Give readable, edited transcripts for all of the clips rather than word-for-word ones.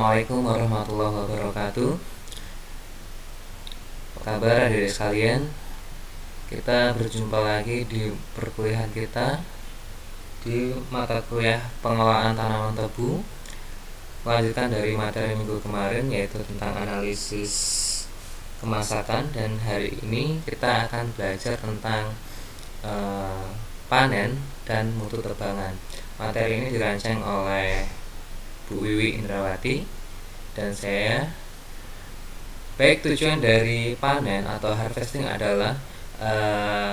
Assalamualaikum warahmatullahi wabarakatuh. Apa kabar adik-adik sekalian? Kita berjumpa lagi di perkuliahan kita di mata kuliah pengelolaan tanaman tebu. Melanjutkan dari materi minggu kemarin, yaitu tentang analisis kemasakan, dan hari ini kita akan belajar tentang panen dan mutu tebangan. Materi ini dirancang oleh Bu Wiwi Indrawati dan saya. Baik, tujuan dari panen atau harvesting adalah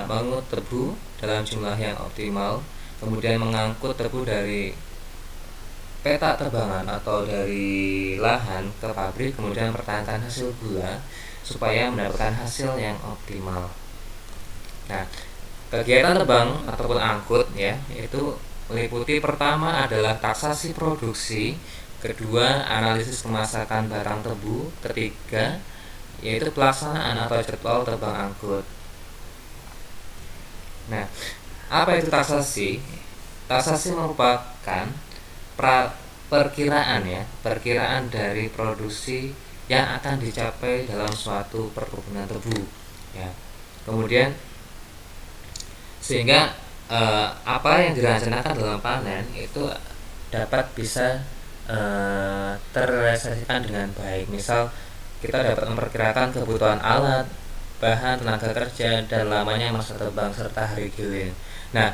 mengut tebu dalam jumlah yang optimal, kemudian mengangkut tebu dari petak tebangan atau dari lahan ke pabrik, kemudian mempertahankan hasil gula supaya mendapatkan hasil yang optimal. Nah, kegiatan tebang ataupun angkut ya, itu meliputi pertama adalah taksasi produksi, kedua analisis kemasakan barang tebu, ketiga yaitu pelaksanaan atau jadwal tebang angkut. Nah, apa itu taksasi? Taksasi merupakan perkiraan dari produksi yang akan dicapai dalam suatu perkebunan tebu ya. Kemudian sehingga apa yang direncanakan dalam panen itu dapat bisa terrealisasikan dengan baik. Misal kita dapat memperkirakan kebutuhan alat, bahan, tenaga kerja, dan lamanya masa tebang serta hari giling. Nah,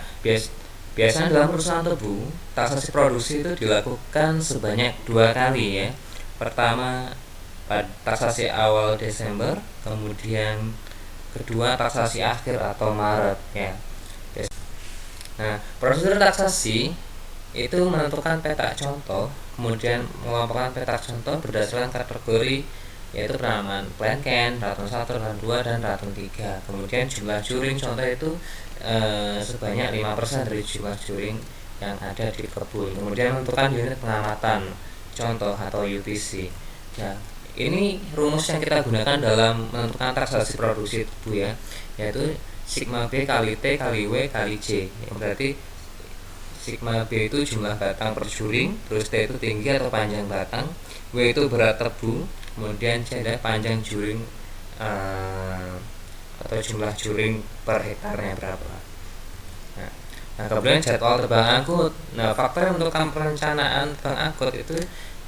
biasanya dalam perusahaan tebu, taksasi produksi itu dilakukan sebanyak 2 kali ya. Pertama pada taksasi awal Desember, kemudian kedua taksasi akhir atau Maret ya. Nah, prosedur taksasi itu menentukan petak contoh, kemudian mengelompokkan petak contoh berdasarkan kategori, yaitu penamaan Planken, Ratun 1, Ratun 2, dan Ratun 3. Kemudian jumlah juring contoh itu sebanyak 5% dari jumlah juring yang ada di kebun. Kemudian menentukan unit pengamatan contoh atau UPC. Nah, ini rumus yang kita gunakan dalam menentukan taksasi produksi tebu ya, yaitu sigma B kali T kali W kali J. Yang berarti sigma B itu jumlah batang per juring, terus T itu tinggi atau panjang batang, W itu berat tebu, kemudian C adalah panjang juring atau jumlah juring per hektarnya berapa. Nah, kemudian jadwal tebang angkut. Nah, faktor yang menentukan perencanaan tebang angkut itu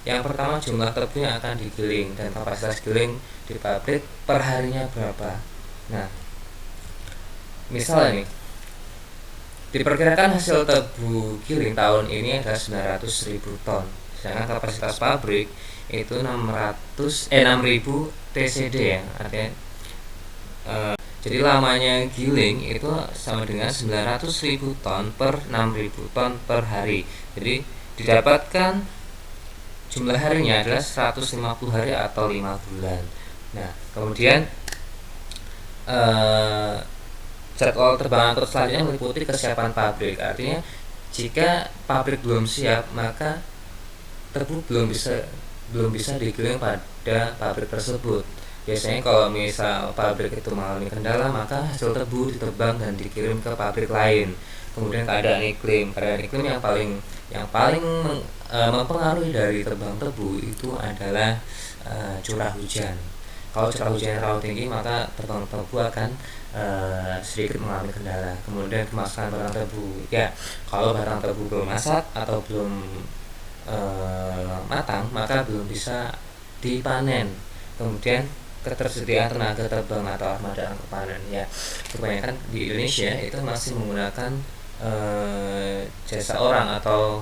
yang pertama jumlah tebu yang akan digiling dan kapasitas giling di pabrik per harinya berapa. Nah, misalnya nih, diperkirakan hasil tebu giling tahun ini adalah 900.000 ton, sedangkan kapasitas pabrik itu 6.000 TCD ya, artinya jadi lamanya giling itu sama dengan 900.000 ton per 6.000 ton per hari. Jadi didapatkan jumlah harinya adalah 150 hari atau 5 bulan. Nah, kemudian jadwal tebang angkut selanjutnya meliputi kesiapan pabrik. Artinya jika pabrik belum siap, maka tebu belum bisa digiling pada pabrik tersebut. Biasanya kalau misal pabrik itu mengalami kendala, maka hasil tebu ditebang dan dikirim ke pabrik lain. Kemudian keadaan iklim yang paling mempengaruhi dari tebang tebu itu adalah curah hujan. Kalau curah hujan terlalu tinggi, maka tebang tebu akan sedikit mengalami kendala. Kemudian kemasan barang tebu ya, kalau barang tebu belum masak atau belum matang, maka belum bisa dipanen. Kemudian ketersediaan tenaga terbang atau armada angkut panen ya, kebanyakan di Indonesia itu masih menggunakan jasa orang atau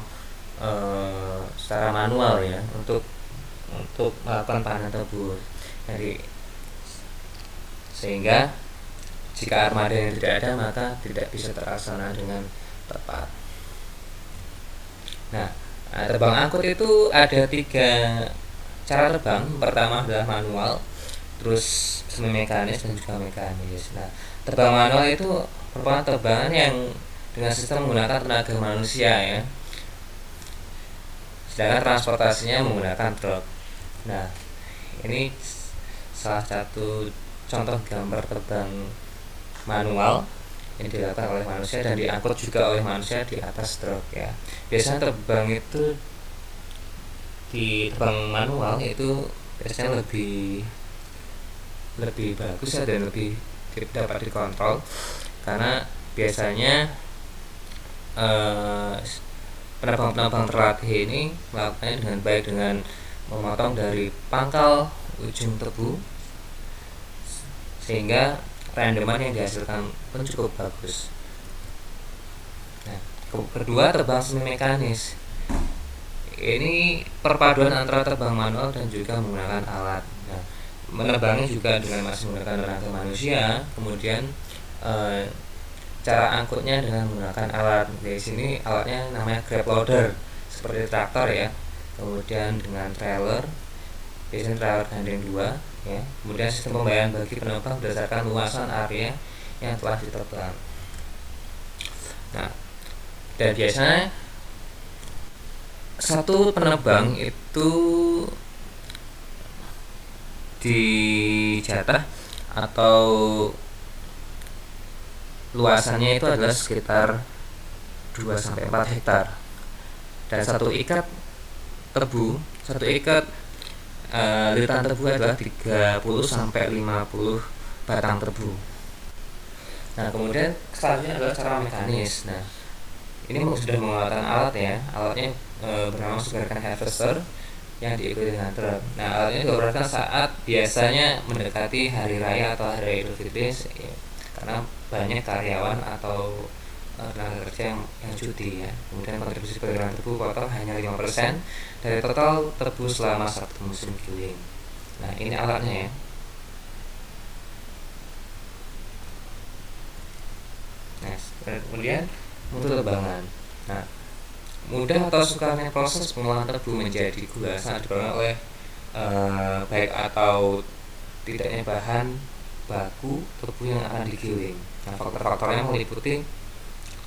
secara manual ya untuk melakukan panen tebu. Jadi sehingga jika armada yang tidak ada, maka tidak bisa terlaksana dengan tepat. Nah, terbang angkut itu ada 3 cara terbang. Pertama adalah manual, terus semi mekanis, dan juga mekanis. Nah, terbang manual itu merupakan terbangan yang dengan sistem menggunakan tenaga manusia ya, sedangkan transportasinya menggunakan truk. Nah, ini salah satu contoh gambar terbang manual yang dilakukan oleh manusia dan diangkut juga oleh manusia di atas truk ya. Biasanya terbang itu di terbang manual itu biasanya lebih bagus ya, dan lebih dapat dikontrol, karena biasanya penerbang-penerbang terlatih ini melakukannya dengan baik dengan memotong dari pangkal ujung tebu, sehingga rendeman yang dihasilkan pun cukup bagus. Nah, kedua, terbang semi mekanis. Ini perpaduan antara terbang manual dan juga menggunakan alat. Nah, menerbangnya juga dengan masih menggunakan tenaga manusia. Kemudian cara angkutnya dengan menggunakan alat. Di sini alatnya namanya grab loader, seperti traktor ya. Kemudian dengan trailer, biasanya trailer gandeng 2 ya. Kemudian sistem pembayaran bagi penerbang berdasarkan luasan area yang telah diterbang. Nah, dan biasanya satu penerbang itu dijatah atau luasannya itu adalah sekitar 2-4 hektar, dan satu ikat lilitan tebu adalah 30-50 batang tebu. Nah, kemudian selanjutnya adalah cara mekanis. Nah, ini sudah menggunakan alat ya. Alatnya bernama sugarcane harvester yang diikuti dengan truk. Nah, alatnya dioperasikan saat biasanya mendekati hari raya atau hari Idul Fitri ya, karena banyak karyawan atau tenaga kerja yang cuti ya. Kemudian kontribusi pergerakan tebu kotor hanya 5% dari total tebu selama satu musim giling. Nah, ini alatnya ya. Nah, kemudian mutu tebangan. Nah, mudah atau sukarnya proses pengolahan tebu menjadi gula sangat dipengaruhi oleh baik atau tidaknya bahan baku tebu yang akan digiling. Nah, faktor-faktornya meliputi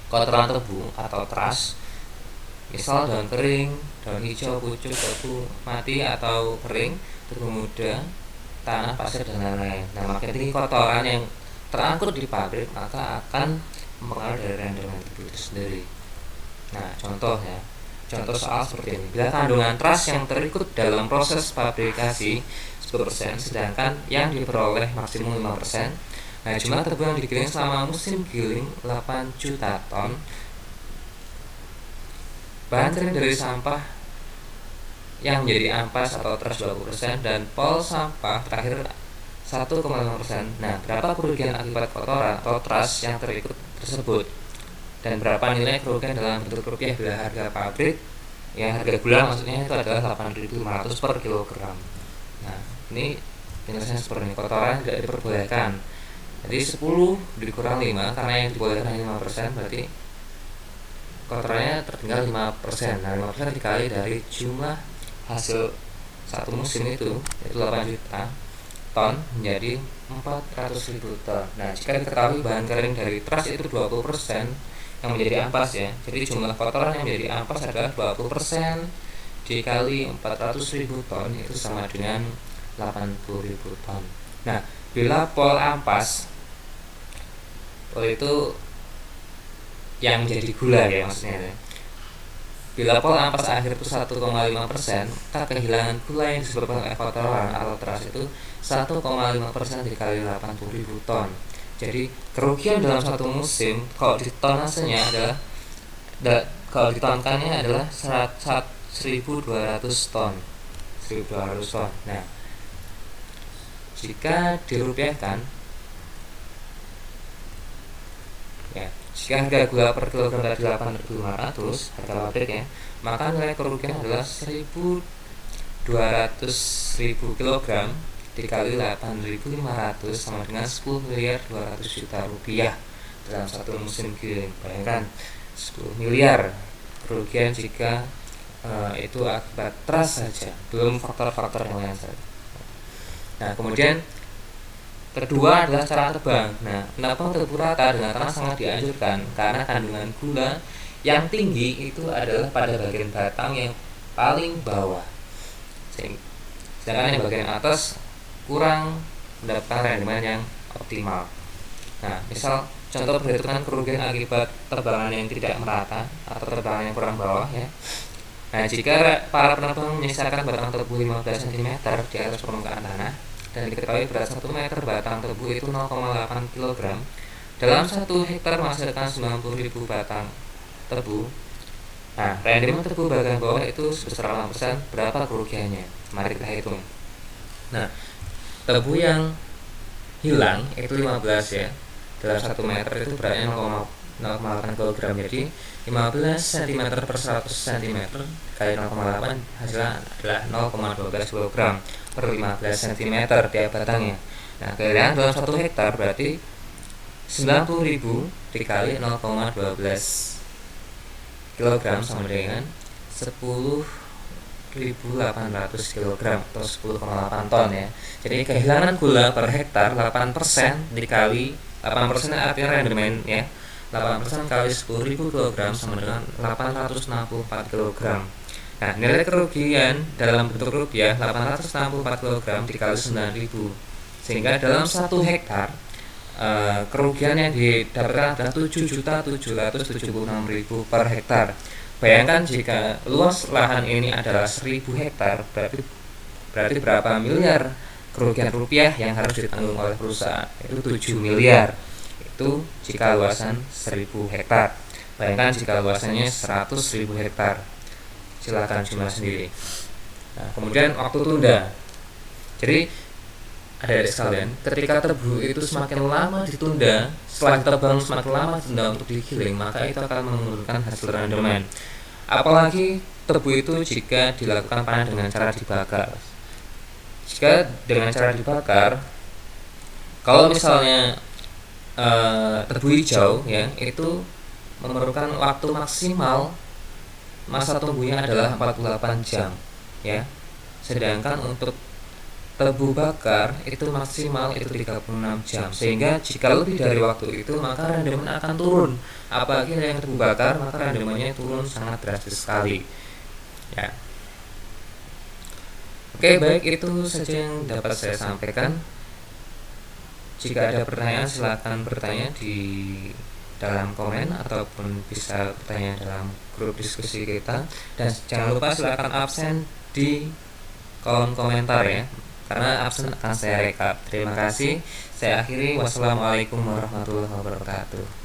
kotoran tebu atau teras, misal daun kering, daun hijau, pucuk, tebu mati atau kering, tebu muda, tanah, pasir, dan lain-lain. Nah, makin tinggi kotoran yang terangkut di pabrik, maka akan mempengaruhi dari rendeman tebu itu sendiri. Nah, contoh soal seperti ini. Bila kandungan teras yang terikut dalam proses fabrikasi 10%, sedangkan yang diperoleh maksimum 5%. Nah, jumlah tebu yang digiling selama musim giling 8 juta ton. Bahan kering dari sampah yang menjadi ampas atau teras 20%, dan pol sampah terakhir 1,5%. Nah, berapa kerugian akibat kotoran atau teras yang terikut tersebut, dan berapa nilai kerugian dalam bentuk rupiah bila harga pabrik ya, harga gula maksudnya itu adalah 8.500 per kilogram. Nah, ini penjelasannya seperti ini. Kotoran tidak diperbolehkan, jadi 10 dikurang 5, karena yang dibolehkan hanya 5%, berarti kotorannya tertinggal 5%. Nah, 5% dikali dari jumlah hasil satu musim itu, yaitu 8 juta ton, menjadi 400.000 ton. Nah, jika diketahui bahan kering dari teras itu 20% yang menjadi ampas ya, jadi jumlah kotoran yang menjadi ampas adalah 20% dikali 400.000 ton, itu sama dengan 80.000 ton. Nah, bila pol ampas, pol itu yang menjadi gula ya maksudnya ya. Bila pol ampas akhir itu 1,5%, maka kehilangan gula yang disebabkan oleh kotoran atau teras itu 1,5% dikali 80.000 ton. Jadi kerugian dalam satu musim kalau ditonasenya adalah kalau ditonkannya adalah 1.200 ton. 1.200 ton. Nah, jika dirupiahkan ya, jika harga gula per kilogram dari 8.500 harga pabrik ya, maka nilai kerugian adalah 1.200.000 kilogram dikali 8.500 sama dengan 10.200.000.000 rupiah dalam satu musim giling. Bayangkan 10 miliar kerugian jika itu akibat teras saja, belum faktor-faktor yang lain saja. Nah, kemudian kedua adalah cara terbang. Nah, menabang tebu rata dengan tanah sangat dianjurkan karena kandungan gula yang tinggi itu adalah pada bagian batang yang paling bawah, sedangkan yang bagian atas kurang mendapatkan rendeman yang optimal. Nah, misal contoh perhitungan kerugian akibat terbangan yang tidak merata atau terbangan yang kurang bawah ya. Nah, jika para penerbang menyisakan batang tebu 15 cm di atas permukaan tanah dan diketahui berat 1 meter batang tebu itu 0,8 kg, dalam 1 hektar menghasilkan 90.000 batang tebu. Nah, rendemen tebu bagian bawah itu sebesar 8%, berapa kerugiannya? Mari kita hitung. Nah, tebu yang hilang itu 15 ya. Dalam 1 meter itu beratnya 0,8 kg. Jadi 15 cm per 100 cm kali 0,8 hasilnya adalah 0,12 kg per 15 cm tiap batangnya. Nah, kehilangan dalam 1 hektar berarti 90.000 dikali 0,12 kg sama dengan 10.800 kg atau 10,8 ton ya. Jadi kehilangan gula per hektar 8% dikali 8% artinya rendemen ya. 8% kali 10.000 kg sama dengan 864 kg. Nah, nilai kerugian dalam bentuk rupiah 864 kg dikali 9.000. Sehingga dalam 1 hektar kerugian yang didapatkan adalah 7.776.000 per hektar. Bayangkan jika luas lahan ini adalah 1.000 hektar, berarti berapa miliar kerugian rupiah yang harus ditanggung oleh perusahaan? Itu 7 miliar. Itu jika luasan 1.000 hektar. Bayangkan jika luasannya 100.000 hektar. Silakan jumlah sendiri. Nah, kemudian waktu tunda. Jadi adik-adik sekalian, ketika tebu itu semakin lama ditunda, setelah ditebang semakin lama ditunda untuk digiling, maka itu akan menurunkan hasil rendemen. Apalagi tebu itu jika dilakukan panen dengan cara dibakar. Jika dengan cara dibakar, kalau misalnya tebu hijau ya, itu memerlukan waktu maksimal masa tumbuhnya adalah 48 jam ya. Sedangkan untuk tebu bakar itu maksimal itu 36 jam. Sehingga jika lebih dari waktu itu maka rendemen akan turun. Apalagi yang tebu bakar maka rendemennya turun sangat drastis sekali. Ya. Oke, baik, itu saja yang dapat saya sampaikan. Jika ada pertanyaan silakan bertanya di dalam komen ataupun bisa bertanya dalam grup diskusi kita, dan jangan lupa silakan absen di kolom komentar ya, karena absen akan saya rekap. Terima kasih. Saya akhiri. Wassalamualaikum warahmatullahi wabarakatuh.